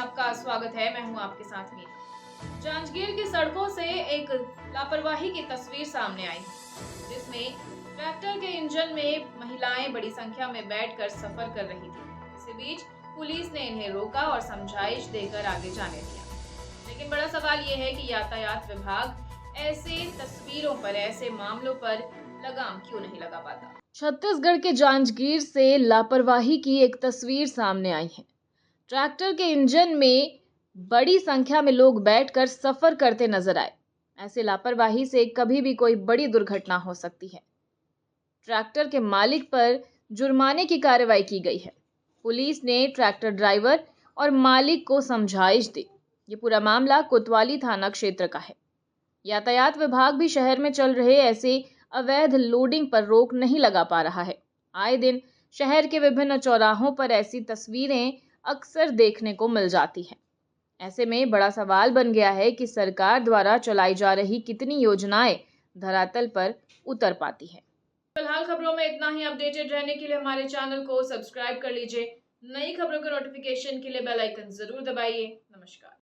आपका स्वागत है। मैं हूं आपके साथ मीना। जांजगीर की सड़कों से एक लापरवाही की तस्वीर सामने आई, जिसमें ट्रैक्टर के इंजन में महिलाएं बड़ी संख्या में बैठकर सफर कर रही थी। इसी बीच पुलिस ने इन्हें रोका और समझाइश देकर आगे जाने दिया। लेकिन बड़ा सवाल ये है कि यातायात विभाग ऐसे तस्वीरों पर, ऐसे मामलों पर लगाम क्यों नहीं लगा पाता। छत्तीसगढ़ के जांजगीर से लापरवाही की एक तस्वीर सामने आई है। ट्रैक्टर के इंजन में बड़ी संख्या में लोग बैठकर सफर करते नजर आए। ऐसे लापरवाही से कभी भी कोई बड़ी दुर्घटना हो सकती है। ट्रैक्टर के मालिक पर जुर्माने की कार्रवाई की गई है। पुलिस ने ट्रैक्टर ड्राइवर और मालिक को समझाइश दी। ये पूरा मामला कोतवाली थाना क्षेत्र का है। यातायात विभाग भी शहर में चल रहे ऐसे अवैध लोडिंग पर रोक नहीं लगा पा रहा है। आए दिन शहर के विभिन्न चौराहों पर ऐसी तस्वीरें अक्सर देखने को मिल जाती है। ऐसे में बड़ा सवाल बन गया है कि सरकार द्वारा चलाई जा रही कितनी योजनाएं धरातल पर उतर पाती है। फिलहाल खबरों में इतना ही। अपडेटेड रहने के लिए हमारे चैनल को सब्सक्राइब कर लीजिए। नई खबरों के नोटिफिकेशन के लिए बेल आइकन जरूर दबाइए। नमस्कार।